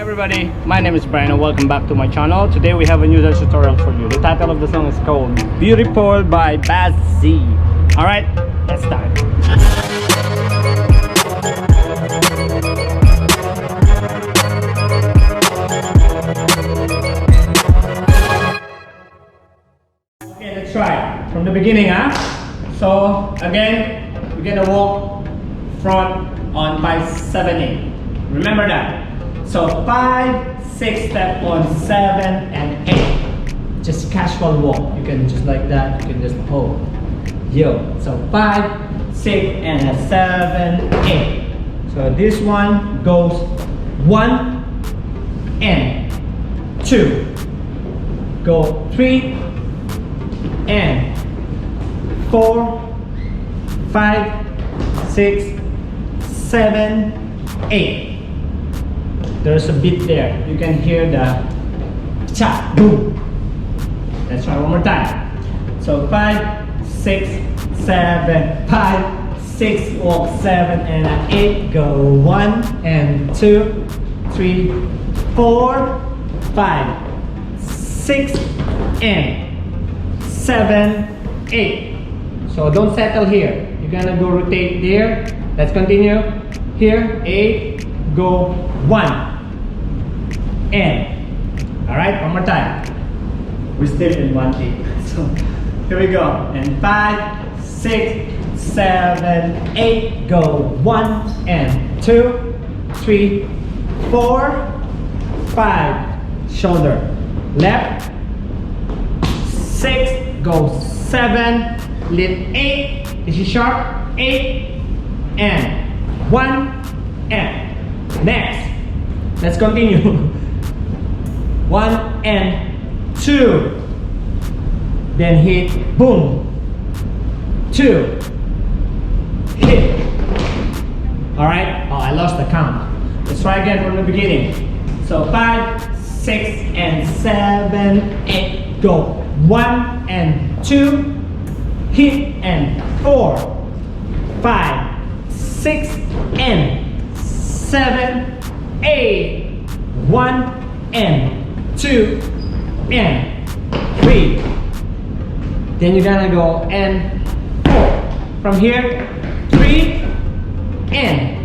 Everybody, my name is Bryan and welcome back to my channel. Today we have a new dance tutorial for you. The title of the song is called Beautiful by Bazzi. Alright, let's start. Okay, let's try from the beginning, So again, we're gonna walk front on 5, 7, 8. Remember that. So 5, 6 step on 7 and 8. Just casual walk. You can just like that. You can just hold. Yo. So 5, 6 and 7, 8. So this one goes 1 and 2. Go 3 and 4, 5, 6, 7, 8. There's a beat there. You can hear the cha boom. Let's try one more time. So 5, 6, 7, 5, 6, walk 7 and 8. Go 1 and 2, 3, 4, 5, 6 and 7, 8. So don't settle here. You're gonna go rotate there. Let's continue. Here, 8, go 1 and. Alright, one more time. We're still in 1 8. So here we go. And 5, 6, 7, 8. Go 1 and 2, 3, 4, 5. Shoulder. Left. 6. Go 7. Lift 8. This is sharp. 8 and 1 and. Next. Let's continue. 1 and 2. Then hit boom. 2. Hit. Alright? Oh, I lost the count. Let's try again from the beginning. So 5, 6 and 7, 8. Go 1 and 2. Hit and 4, 5, 6 and 7, 8. 1 and 2 and 3. Then you're gonna go and 4. From here, 3 and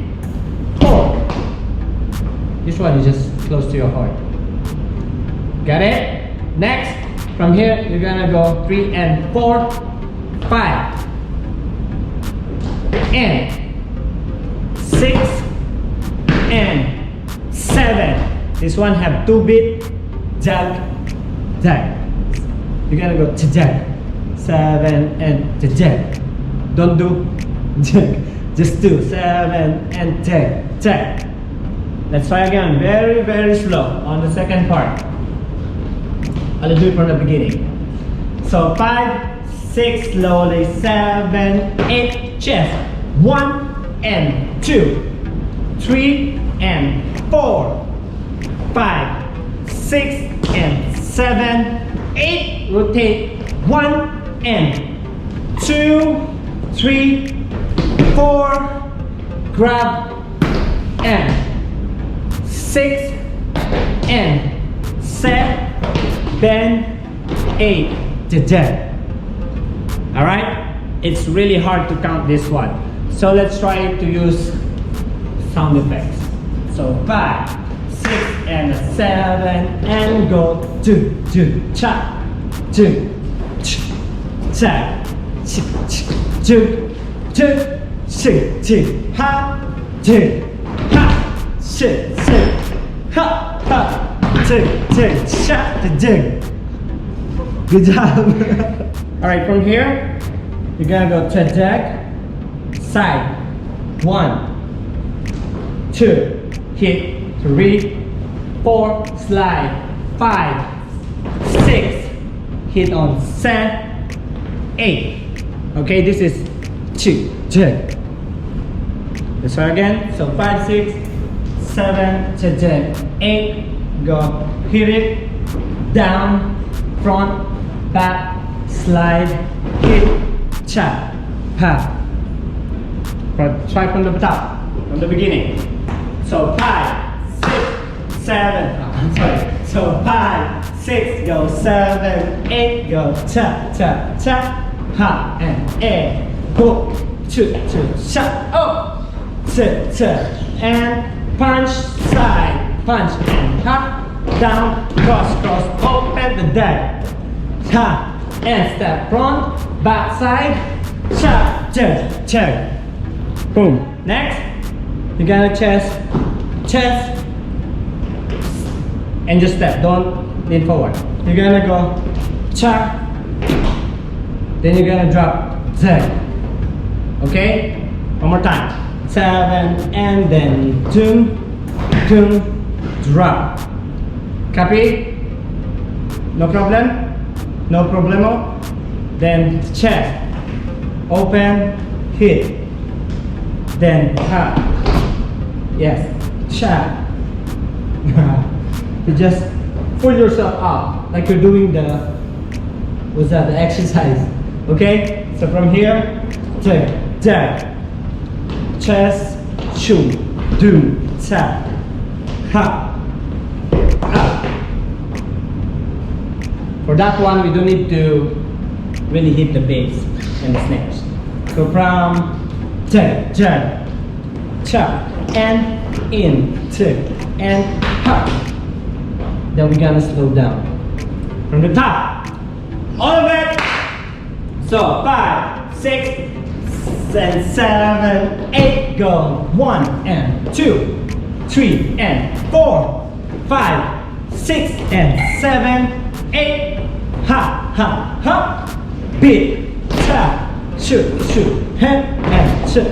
4. This one is just close to your heart. Got it? Next, from here, you're gonna go 3 and 4, 5 and 6 and 7. This one have 2 beat, jag, jag. You're gonna go jag, 7 and jag. Don't do jag, just do 7 and jag, jag. Let's try again, very, very slow on the second part. I'll do it from the beginning. So 5, 6, slowly, 7, 8, chest. 1 and 2, 3 and 4, 5, 6 and 7, 8. Rotate 1 and 2, 3, 4. Grab and 6 and 7, 8 to 10. Alright? It's really hard to count this one. So let's try to use sound effects. So 5, 6 and 7 and go 2, 2, cha, 2, cha, 2, 2, 2, ha, 2, ha, 6, ha, ha, 2, cha, 2. Good job. Alright, from here, you're gonna go to deck, side, 1, 2, hit, 3, 4, slide, 5, 6, hit on 7, 8. Okay, this is 2, deck. Let's try again. So 5, 6, 7, to deck, 8. Go, hit it, down, front, back, slide, hit, cha, pa. Try from the top, from the beginning. So 5, 6, 7, I'm sorry. So 5, 6, go 7, 8, go cha cha cha, ha and hook, 2, 2, shot, oh, cha cha, and punch side, punch and ha, down, cross, cross, open the deck, ha, and step front, back side, cha, cha, cha, boom. Next, you gotta chest, chest, and just step, don't lean forward. You're gonna go cha, then you're gonna drop zag. Okay? One more time. 7 and then doom, doom, drop. Copy? No problem? No problemo? Then chest, open, hit. Then ha. Yes, cha. You just pull yourself up like you're doing the, what's that, the exercise. Okay? So from here, check, jack, chest, shoot, do, tap, ha, up. For that one, we don't need to really hit the bass and the snares. So from jack, jack, chop, and in, tick, and ha. Then we're gonna slow down from the top, all of it. So 5, 6, and 7, 8, go 1 and 2, 3 and 4, 5, 6 and 7, 8, ha ha ha, beat, tap, shoot, shoot, head and shoot,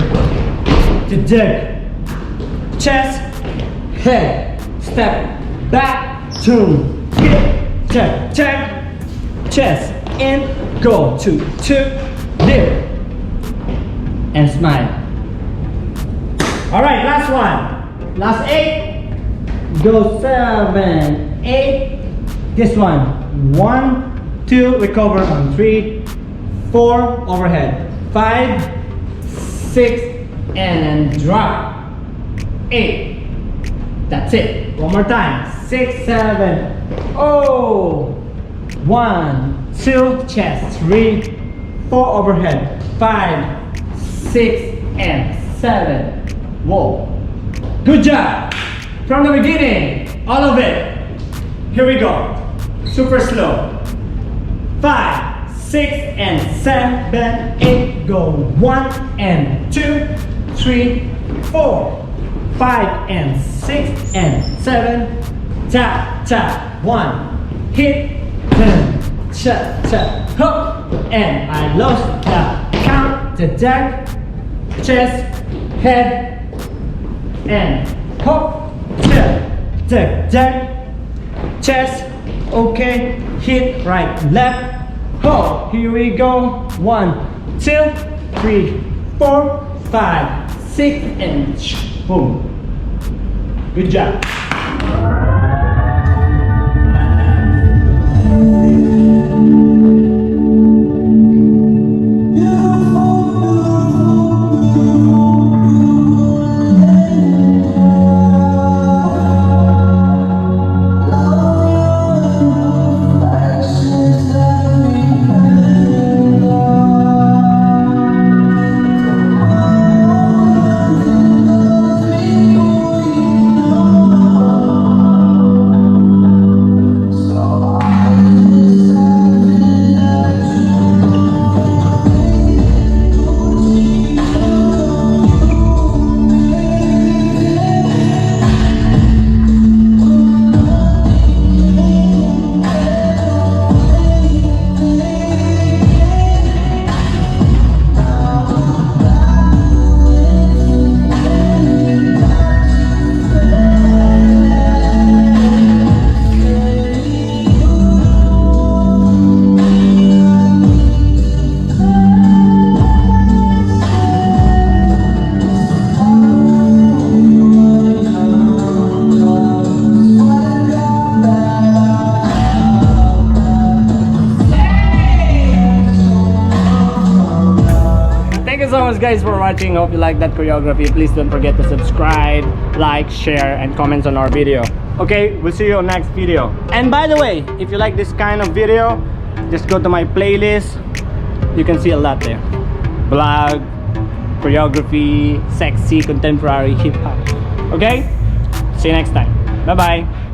the dig, chest, head, step, back, turn, hit, check, check, chest, in, go, 2, 2, dip, and smile. Alright, last one. Last 8. Go 7, 8. This one. 1, 2, recover on 3, 4, overhead. 5, 6, and then drop. 8. That's it. One more time. 6, 7. Oh. 1, 2, chest. 3, 4, overhead. 5, 6 and 7. Whoa. Good job. From the beginning, all of it. Here we go. Super slow. 5, 6 and 7, 8. Go 1 and 2, 3, 4, 5 and 6 and 7. Tap, tap. 1. Hit. Cha, cha, hook. And I lost the count. The jack, chest, head, and hook, jack, jack, chest, okay, hit, right, left, hook, here we go, 1, 2, 3, 4, 5, 6, and boom. Good job. Thank you so much guys for watching. Hope you like that choreography. Please don't forget to subscribe, like, share, and comment on our video. Okay, we'll see you on next video. And by the way, if you like this kind of video, just go to my playlist. You can see a lot there. Vlog, choreography, sexy, contemporary, hip hop. Okay? See you next time. Bye bye.